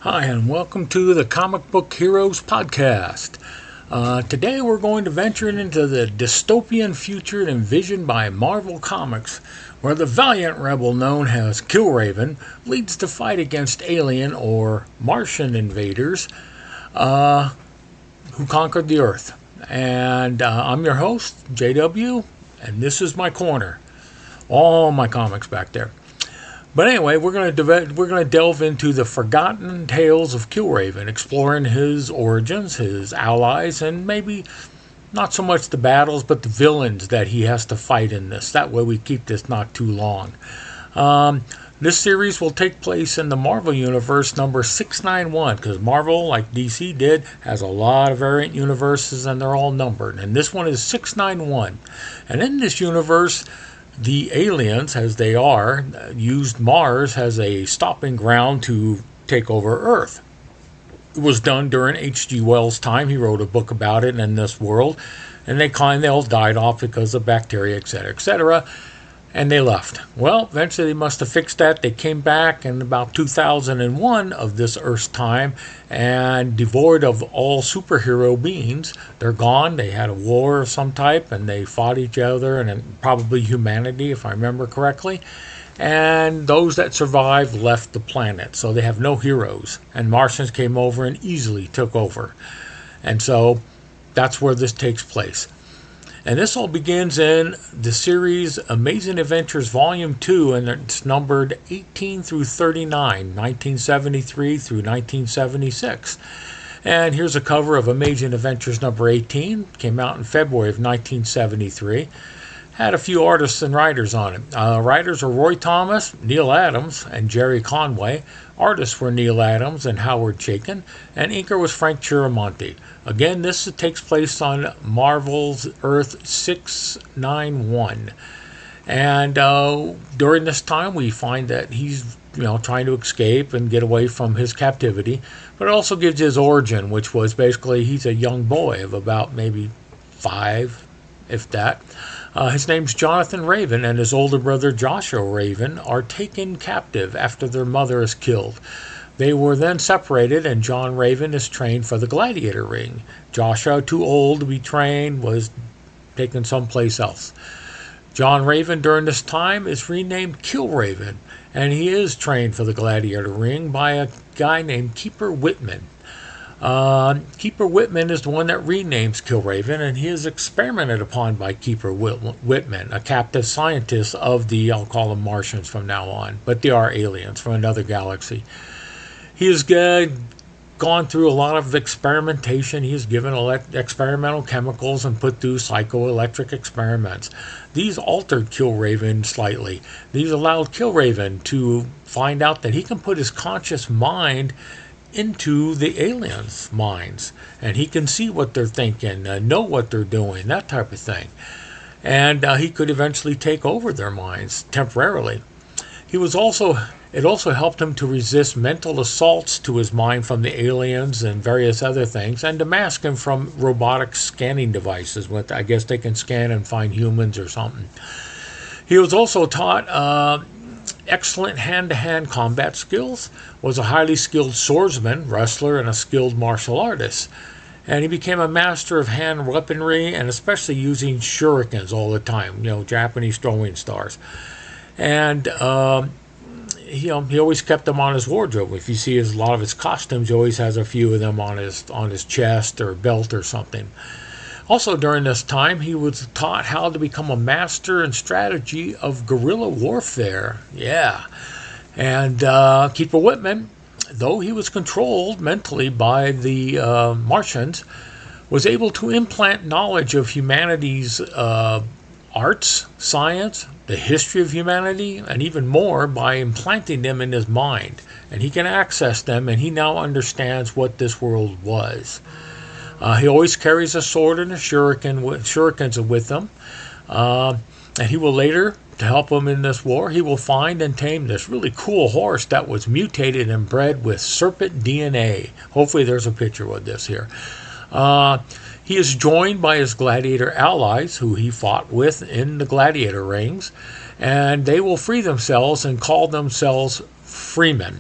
Hi, and welcome to the Comic Book Heroes podcast. Today we're going to venture into the dystopian future envisioned by Marvel Comics, where the valiant rebel known as Killraven leads the fight against alien or Martian invaders who conquered the Earth. And I'm your host, JW, and this is my corner. All my comics back there. But anyway, we're going to delve into the forgotten tales of Killraven, exploring his origins, his allies, and maybe not so much the battles, but the villains that he has to fight in this. That way we keep this not too long. This series will take place in the Marvel Universe number 691, because Marvel, like DC did, has a lot of variant universes, and they're all numbered. And this one is 691. And in this universe, the aliens, as they are, used Mars as a stopping ground to take over Earth. It was done during H.G.Wells' time. He wrote a book about it in this world, and they all died off because of bacteria, etc., and they left. Well, eventually they must have fixed that. They came back in about 2001 of this Earth's time, and devoid of all superhero beings. They're gone. They had a war of some type, and they fought each other, and probably humanity, if I remember correctly. And those that survived left the planet, so they have no heroes. And Martians came over and easily took over. And so that's where this takes place. And this all begins in the series Amazing Adventures Volume 2, and it's numbered 18 through 39, 1973 through 1976. And here's a cover of Amazing Adventures number 18. Came out in February of 1973. Had a few artists and writers on it. Writers are Roy Thomas, Neil Adams, and Jerry Conway. Artists were Neil Adams and Howard Chaykin, and inker was Frank Chiramonte. Again, this takes place on Marvel's Earth 691. And during this time, we find that he's trying to escape and get away from his captivity. But it also gives his origin, which was basically he's a young boy of about maybe 5, if that. His name's Jonathan Raven, and his older brother Joshua Raven are taken captive after their mother is killed. They were then separated, and John Raven is trained for the gladiator ring. Joshua, too old to be trained, was taken someplace else. John Raven during this time is renamed Killraven, and he is trained for the gladiator ring by a guy named Keeper Whitman. Keeper Whitman is the one that renames Killraven, and he is experimented upon by Keeper Whitman, a captive scientist of the, I'll call them Martians from now on, but they are aliens from another galaxy. He has gone through a lot of experimentation. He is given experimental chemicals and put through psychoelectric experiments. These altered Killraven slightly. These allowed Killraven to find out that he can put his conscious mind into the aliens' minds, and he can see what they're thinking, know what they're doing, that type of thing. And he could eventually take over their minds temporarily. It also helped him to resist mental assaults to his mind from the aliens and various other things, and to mask him from robotic scanning devices. With, I guess they can scan and find humans or something. He was also taught excellent hand-to-hand combat skills, was a highly skilled swordsman, wrestler, and a skilled martial artist. And he became a master of hand weaponry, and especially using shurikens all the time, Japanese throwing stars. And he always kept them on his wardrobe. If you see a lot of his costumes, he always has a few of them on his chest or belt or something. Also during this time, he was taught how to become a master in strategy of guerrilla warfare. Yeah. And Keeper Whitman, though he was controlled mentally by the Martians, was able to implant knowledge of humanity's arts, science, the history of humanity, and even more by implanting them in his mind. And he can access them, and he now understands what this world was. He always carries a sword and a shurikens with him. And he will later, to help him in this war, he will find and tame this really cool horse that was mutated and bred with serpent DNA. Hopefully there's a picture of this here. He is joined by his gladiator allies, who he fought with in the gladiator rings, and they will free themselves and call themselves freemen.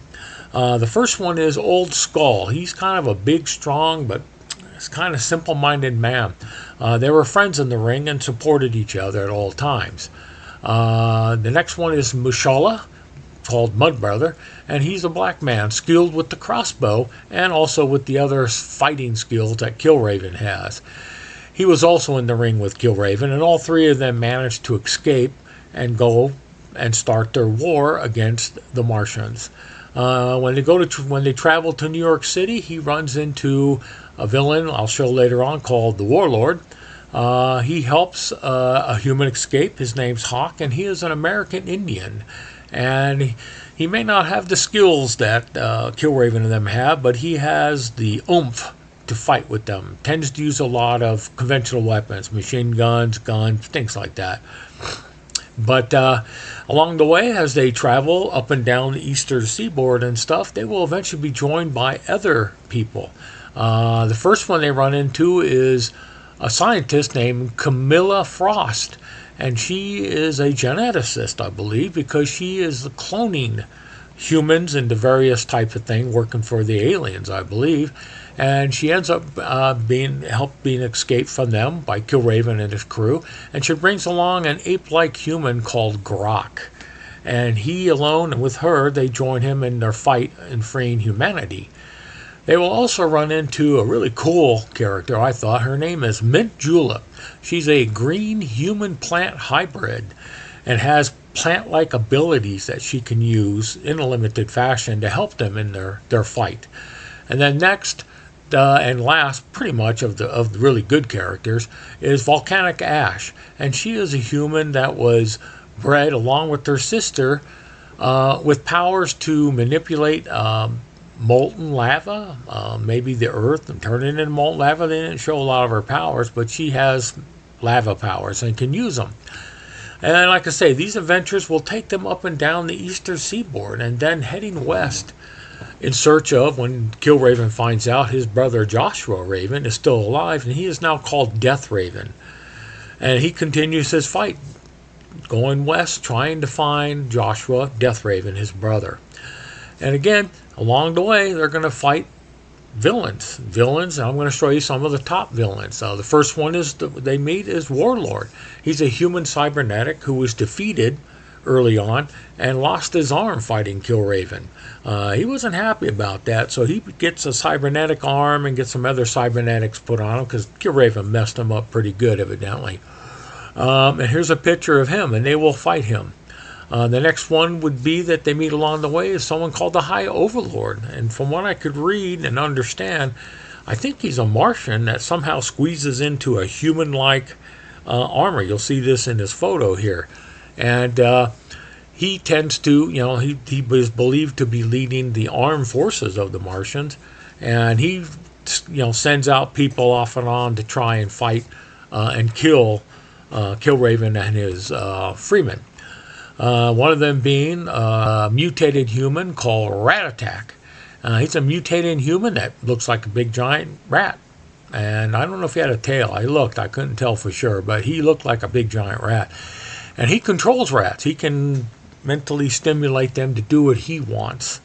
The first one is Old Skull. He's kind of a big, strong, but it's kind of simple-minded man. They were friends in the ring and supported each other at all times. The next one is Mushala, called Mud Brother, and he's a black man, skilled with the crossbow and also with the other fighting skills that Killraven has. He was also in the ring with Killraven, and all three of them managed to escape and go and start their war against the Martians. When they travel to New York City, he runs into a villain I'll show later on called the Warlord. He helps a human escape. His name's Hawk, and he is an American Indian. And he may not have the skills that Killraven and them have, but he has the oomph to fight with them. Tends to use a lot of conventional weapons, machine guns, things like that. But along the way, as they travel up and down the eastern seaboard and stuff, they will eventually be joined by other people. The first one they run into is a scientist named Camilla Frost. And she is a geneticist, I believe, because she is cloning humans into various types of things, working for the aliens, I believe. And she ends up being escaped from them by Killraven and his crew. And she brings along an ape-like human called Grok. And he alone, and with her, they join him in their fight in freeing humanity. They will also run into a really cool character, I thought. Her name is Mint Julep. She's a green human-plant hybrid and has plant-like abilities that she can use in a limited fashion to help them in their fight. And then next and last, pretty much of the really good characters, is Volcanic Ash. And she is a human that was bred along with her sister with powers to manipulate molten lava, maybe the earth, and turn it into molten lava. They didn't show a lot of her powers, but she has lava powers and can use them. And like I say, these adventures will take them up and down the eastern seaboard and then heading west in search of, when Killraven finds out his brother Joshua Raven is still alive, and he is now called Death Raven. And he continues his fight, going west, trying to find Joshua, Death Raven, his brother. And again, along the way, they're going to fight villains, and I'm going to show you some of the top villains. The first one they meet is Warlord. He's a human cybernetic who was defeated early on and lost his arm fighting Killraven. He wasn't happy about that, so he gets a cybernetic arm and gets some other cybernetics put on him because Killraven messed him up pretty good, evidently. And here's a picture of him, and they will fight him. The next one would be that they meet along the way is someone called the High Overlord. And from what I could read and understand, I think he's a Martian that somehow squeezes into a human-like armor. You'll see this in his photo here. And he tends to, he was believed to be leading the armed forces of the Martians. And he, sends out people off and on to try and fight and kill Killraven and his freemen. One of them being a mutated human called Rat Attack. He's a mutated human that looks like a big giant rat. And I don't know if he had a tail. I couldn't tell for sure, but he looked like a big giant rat. And he controls rats. He can mentally stimulate them to do what he wants.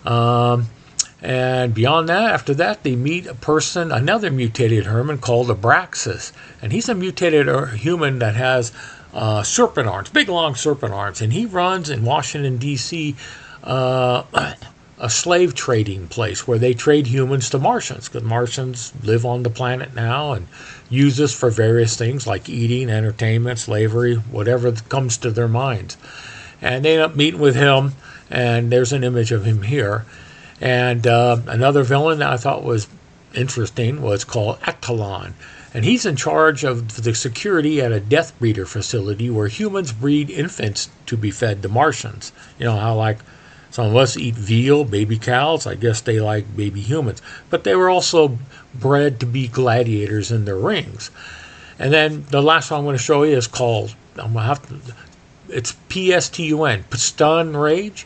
And beyond that, after that, they meet another mutated human called Abraxas. And he's a mutated human that has serpent arms, big long serpent arms, and he runs in Washington, D.C., a slave trading place where they trade humans to Martians, because Martians live on the planet now and use this for various things like eating, entertainment, slavery, whatever comes to their minds. And they end up meeting with him, and there's an image of him here. And another villain that I thought was interesting was called Ectalon. And he's in charge of the security at a death breeder facility where humans breed infants to be fed to Martians. You know how like some of us eat veal, baby cows. I guess they like baby humans. But they were also bred to be gladiators in their rings. And then the last one I'm going to show you is called, it's PSTUN, Stun Rage.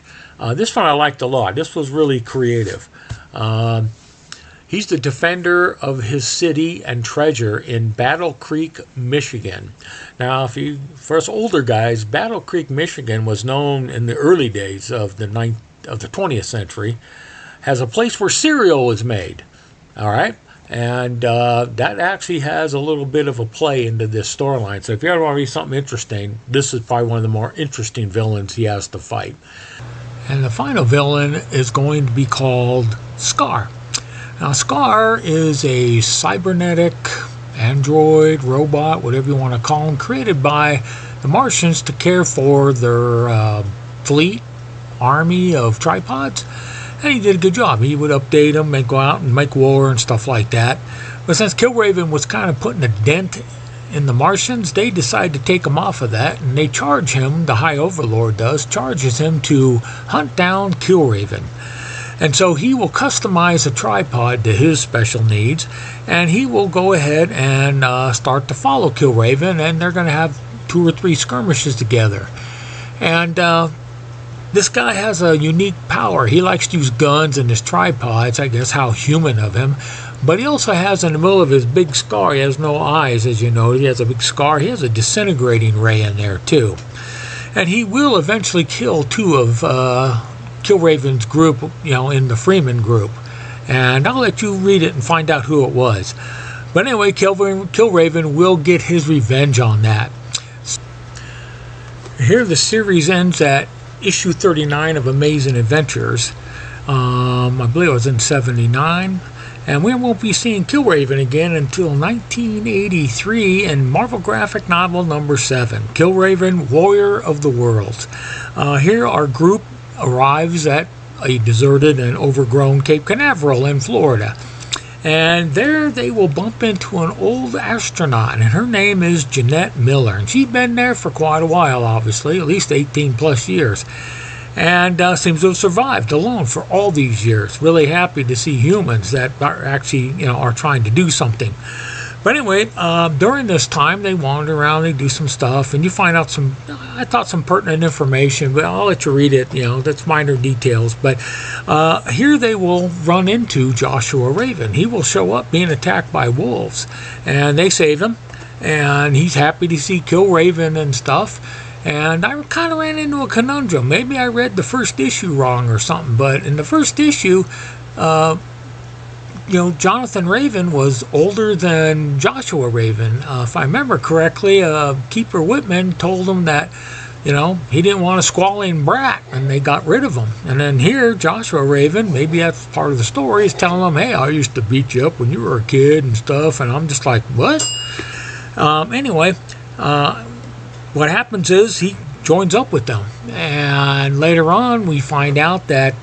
This one I liked a lot. This was really creative. He's the defender of his city and treasure in Battle Creek, Michigan. Now, for us older guys, Battle Creek, Michigan was known in the early days of the of the 20th century, has a place where cereal is made. All right. And that actually has a little bit of a play into this storyline. So if you ever want to read something interesting, this is probably one of the more interesting villains he has to fight. And the final villain is going to be called Scar. Now, Scar is a cybernetic android, robot, whatever you want to call him, created by the Martians to care for their fleet, army of tripods. And he did a good job. He would update them and go out and make war and stuff like that. But since Killraven was kind of putting a dent in the Martians, they decide to take him off of that, and they charge him, the High Overlord charges him to hunt down Killraven. And so he will customize a tripod to his special needs, and he will go ahead and start to follow Killraven, and they're going to have 2 or 3 skirmishes together. And this guy has a unique power. He likes to use guns and his tripods. I guess how human of him. But he also has, in the middle of his big scar, he has no eyes, as you know. He has a big scar. He has a disintegrating ray in there, too. And he will eventually kill 2 of Killraven's group, in the Freeman group. And I'll let you read it and find out who it was. But anyway, Killraven will get his revenge on that. Here the series ends at issue 39 of Amazing Adventures. I believe it was in 79. And we won't be seeing Killraven again until 1983 in Marvel Graphic Novel number 7, Killraven, Warrior of the Worlds. Here our group arrives at a deserted and overgrown Cape Canaveral in Florida. And there they will bump into an old astronaut, and her name is Jeanette Miller. And she's been there for quite a while, obviously, at least 18 plus years. And seems to have survived alone for all these years. Really happy to see humans that are actually, are trying to do something. But anyway, during this time, they wander around, they do some stuff, and you find out some pertinent information, but I'll let you read it, that's minor details. But here they will run into Joshua Raven. He will show up being attacked by wolves, and they save him, and he's happy to see Killraven and stuff. And I kind of ran into a conundrum. Maybe I read the first issue wrong or something, but in the first issue, Jonathan Raven was older than Joshua Raven. If I remember correctly, Keeper Whitman told him that, he didn't want a squalling brat, and they got rid of him. And then here, Joshua Raven, maybe that's part of the story, is telling him, hey, I used to beat you up when you were a kid and stuff. And I'm just like, what? Anyway, what happens is he joins up with them. And later on, we find out that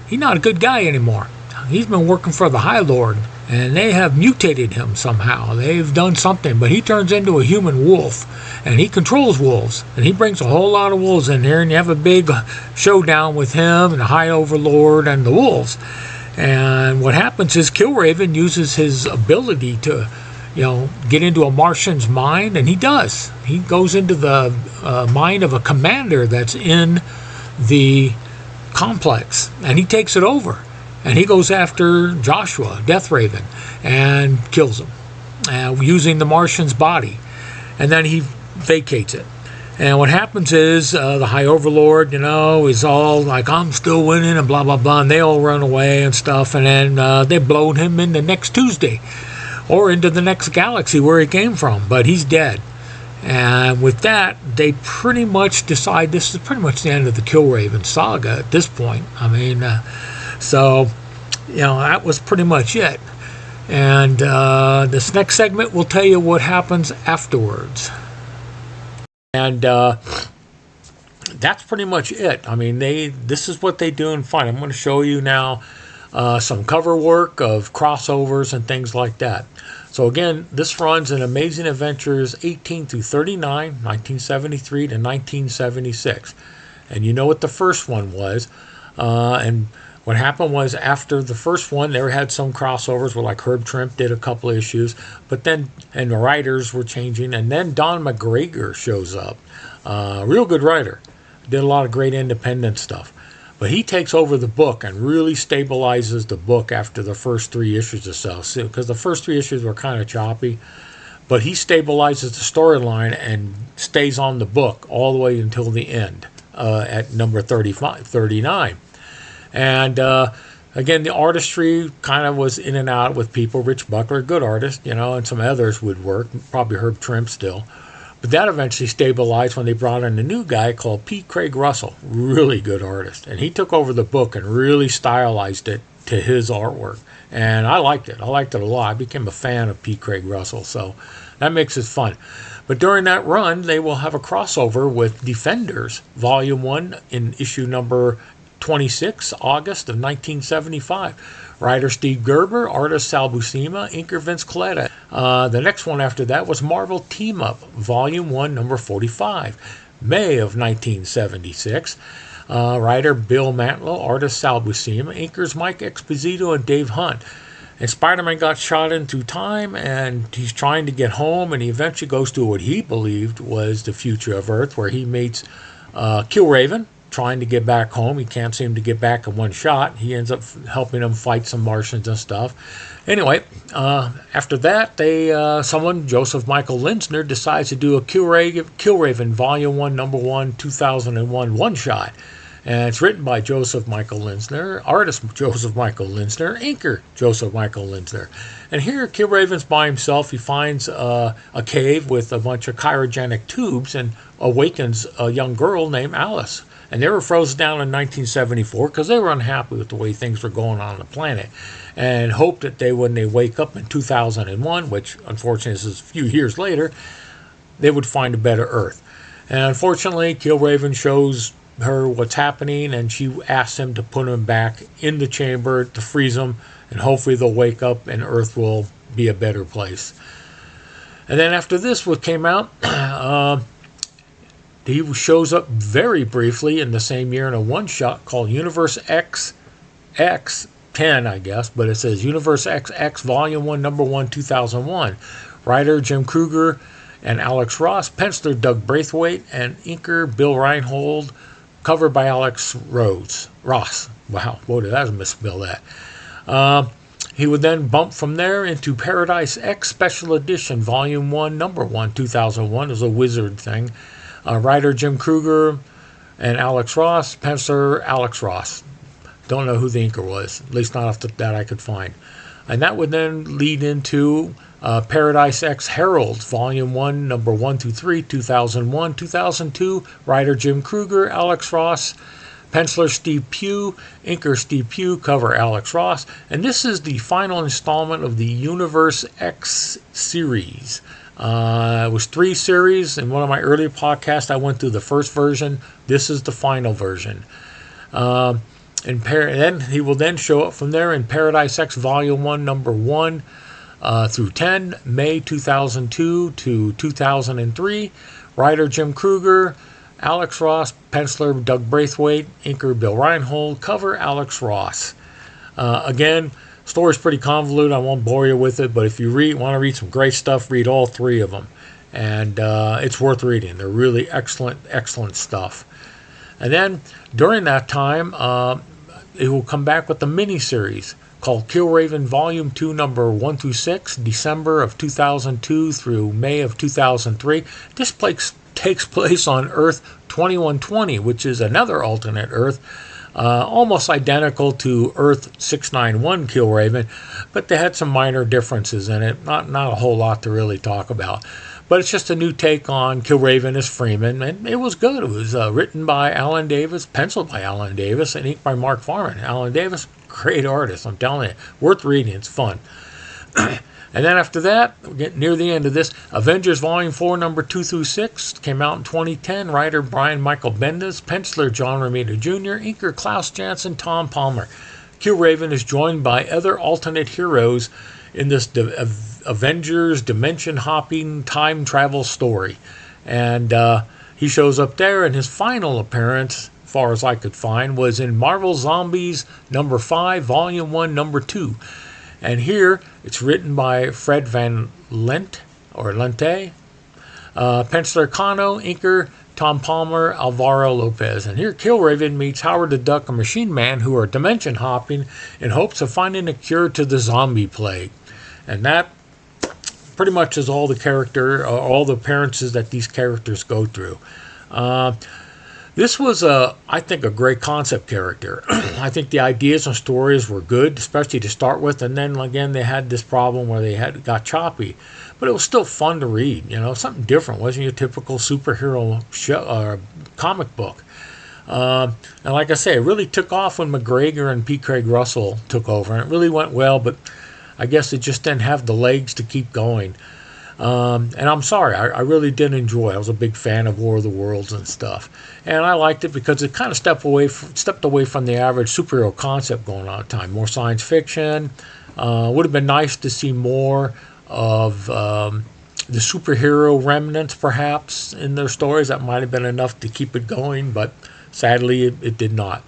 he's not a good guy anymore. He's been working for the High Lord, and they have mutated him somehow. They've done something, but he turns into a human wolf, and he controls wolves, and he brings a whole lot of wolves in there, and you have a big showdown with him and the High Overlord and the wolves. And what happens is Killraven uses his ability to, get into a Martian's mind, and he does. He goes into the mind of a commander that's in the complex, and he takes it over. And he goes after Joshua, Death Raven, and kills him using the Martian's body. And then he vacates it. And what happens is the High Overlord, is all like, I'm still winning and blah, blah, blah. And they all run away and stuff. And then they blow him into next Tuesday or into the next galaxy where he came from. But he's dead. And with that, they pretty much decide this is pretty much the end of the Killraven saga at this point. I mean... So, that was pretty much it. And this next segment will tell you what happens afterwards. And that's pretty much it. I mean, this is what they do in fun. I'm going to show you now some cover work of crossovers and things like that. So again, this runs in Amazing Adventures 18 through 39, 1973 to 1976. And you know what the first one was. And what happened was after the first one, they had some crossovers where like Herb Trimp did a couple of issues, but then, and the writers were changing, and then Don McGregor shows up. Real good writer. Did a lot of great independent stuff. But he takes over the book and really stabilizes the book after the first 3 issues or so, because the first 3 issues were kind of choppy. But he stabilizes the storyline and stays on the book all the way until the end. at number 39. And again, the artistry kind of was in and out with people. Rich Buckler, good artist, and some others would work, probably Herb Trimp still. But that eventually stabilized when they brought in a new guy called P.Craig Russell, really good artist. And he took over the book and really stylized it to his artwork. And I liked it. I liked it a lot. I became a fan of P.Craig Russell, so that makes it fun. But during that run, they will have a crossover with Defenders, Volume 1 in issue number 26, August of 1975. Writer Steve Gerber, artist Sal Buscema, inker Vince Coletta. The next one after that was Marvel Team Up, Volume 1, number 45, May of 1976. Writer Bill Mantlo, artist Sal Buscema, inkers Mike Exposito and Dave Hunt. And Spider-Man got shot into time, and he's trying to get home, and he eventually goes to what he believed was the future of Earth, where he meets Killraven, trying to get back home. He can't seem to get back in one shot. He ends up helping him fight some Martians and stuff. Anyway, after that, Joseph Michael Linsner, decides to do a Killraven Volume 1, Number 1, 2001 one-shot. And it's written by Joseph Michael Linsner, artist Joseph Michael Linsner, inker Joseph Michael Linsner. And here, Killraven's by himself. He finds a cave with a bunch of cryogenic tubes and awakens a young girl named Alice. And they were frozen down in 1974 because they were unhappy with the way things were going on the planet, and hoped that when they wake up in 2001, which unfortunately is a few years later, they would find a better Earth. And unfortunately, Killraven shows her what's happening, and she asks him to put him back in the chamber to freeze them, and hopefully they'll wake up and Earth will be a better place. And then after this, what came out, he shows up very briefly in the same year in a one-shot called Universe X10, I guess, but it says Universe XX Volume 1, Number 1, 2001. Writer Jim Krueger and Alex Ross, penciler Doug Braithwaite, and inker Bill Reinhold, covered by Alex Ross. Wow, boy, did I misspell that. He would then bump from there into Paradise X Special Edition, Volume 1, Number 1, 2001. It was a wizard thing. Writer Jim Krueger and Alex Ross, penciler Alex Ross. Don't know who the inker was, at least not off that I could find. And that would then lead into Paradise X Herald, Volume 1, Number 1 through 3, 2001, 2002. Writer Jim Krueger, Alex Ross, penciler Steve Pugh, inker Steve Pugh, cover Alex Ross. And this is the final installment of the Universe X series. It was 3 series. In one of my earlier podcasts, I went through the first version. This is the final version. Then he will then show up from there in Paradise X Volume 1, Number 1 through 10, May 2002 to 2003. Writer Jim Krueger, Alex Ross, penciler Doug Braithwaite, inker Bill Reinhold, cover Alex Ross. Again, story's pretty convoluted. I won't bore you with it, but if you want to read some great stuff, read all 3 of them. And it's worth reading. They're really excellent stuff. And then during that time, it will come back with a mini-series called Killraven Volume 2, Number 1 through 6, December of 2002 through May of 2003. This takes place on Earth 2120, which is another alternate Earth, almost identical to Earth 691 Killraven, but they had some minor differences in it. Not a whole lot to really talk about. But it's just a new take on Killraven as Freeman, and it was good. It was written by Alan Davis, penciled by Alan Davis, and inked by Mark Farman. Alan Davis, great artist, I'm telling you. Worth reading, it's fun. And then after that, we're getting near the end of this, Avengers Volume 4, Number 2 through 6, came out in 2010. Writer Brian Michael Bendis, penciler John Romita Jr., inker Klaus Janson, Tom Palmer. Killraven is joined by other alternate heroes in this Avengers dimension-hopping time travel story. And he shows up there, and his final appearance, as far as I could find, was in Marvel Zombies Number 5, Volume 1, Number 2. And here, it's written by Fred Van Lente, penciler Kano, inker Tom Palmer, Alvaro Lopez. And here, Killraven meets Howard the Duck and Machine Man, who are dimension hopping in hopes of finding a cure to the zombie plague. And that pretty much is all the appearances that these characters go through. This was, I think, a great concept character. I think the ideas and stories were good, especially to start with, and then again they had this problem where they got choppy, but it was still fun to read. Something different. It wasn't your typical superhero show, comic book. And like I say, it really took off when McGregor and P.Craig Russell took over, and it really went well, but I guess it just didn't have the legs to keep going. And I'm sorry, I really did enjoy it. I was a big fan of War of the Worlds and stuff. And I liked it because it kind of stepped away from the average superhero concept going on at the time. More science fiction. Would have been nice to see more of the superhero remnants, perhaps, in their stories. That might have been enough to keep it going, but sadly it did not.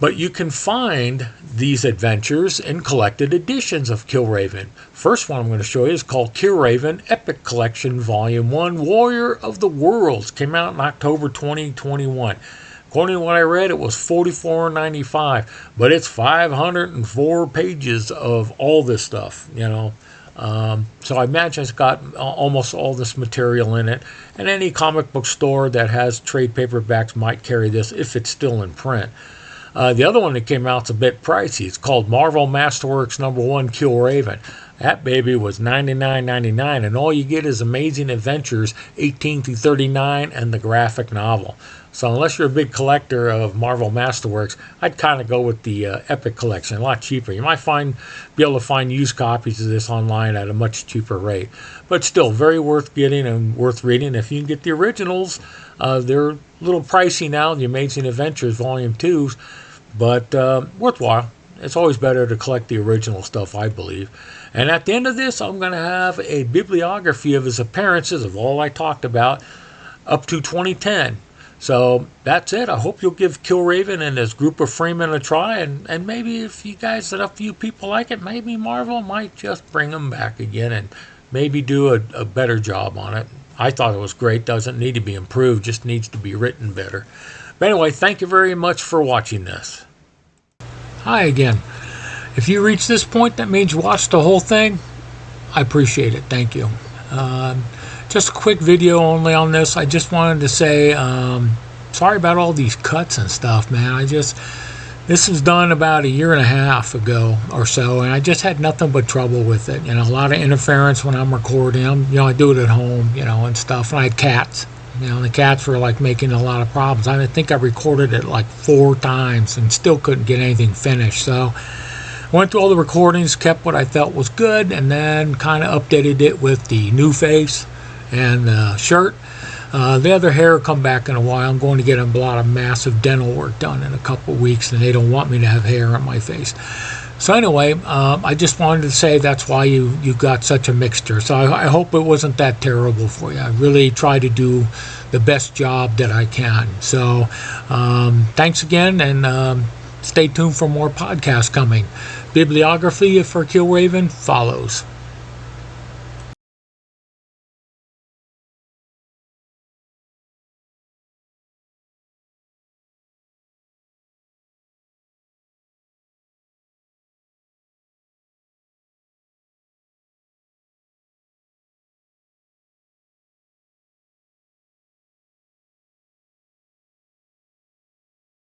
But you can find these adventures in collected editions of Killraven. First one I'm going to show you is called Killraven Epic Collection Volume 1, Warrior of the Worlds. Came out in October 2021. According to what I read, it was $44.95, but it's 504 pages of all this stuff, So I imagine it's got almost all this material in it. And any comic book store that has trade paperbacks might carry this if it's still in print. The other one that came out is a bit pricey. It's called Marvel Masterworks #1 Killraven. That baby was $99.99, and all you get is Amazing Adventures 18 through 39 and the graphic novel. So unless you're a big collector of Marvel Masterworks, I'd kind of go with the Epic Collection, a lot cheaper. You might be able to find used copies of this online at a much cheaper rate. But still, very worth getting and worth reading. If you can get the originals, they're a little pricey now, the Amazing Adventures Volume 2s, but worthwhile. It's always better to collect the original stuff, I believe. And at the end of this, I'm going to have a bibliography of his appearances of all I talked about up to 2010. So that's it. I hope you'll give Killraven and his group of Freemen a try, and maybe if you guys, enough of you people like it, maybe Marvel might just bring them back again and maybe do a better job on it. I thought it was great. Doesn't need to be improved, just needs to be written better. But anyway, thank you very much for watching this. Hi again. If you reach this point, that means you watched the whole thing. I appreciate it. Thank you. Just a quick video only on this. I just wanted to say sorry about all these cuts and stuff, man. This was done about a year and a half ago or so, and I just had nothing but trouble with it. A lot of interference when I'm recording. I do it at home, and stuff. And I had cats. The cats were like making a lot of problems. I think I recorded it like 4 times and still couldn't get anything finished. So I went through all the recordings, kept what I felt was good, and then kind of updated it with the new face and the shirt. The other hair will come back in a while. I'm going to get a lot of massive dental work done in a couple of weeks, and they don't want me to have hair on my face. So anyway, I just wanted to say that's why you got such a mixture. So I hope it wasn't that terrible for you. I really try to do the best job that I can. So thanks again, and stay tuned for more podcasts coming. Bibliography for Killraven follows.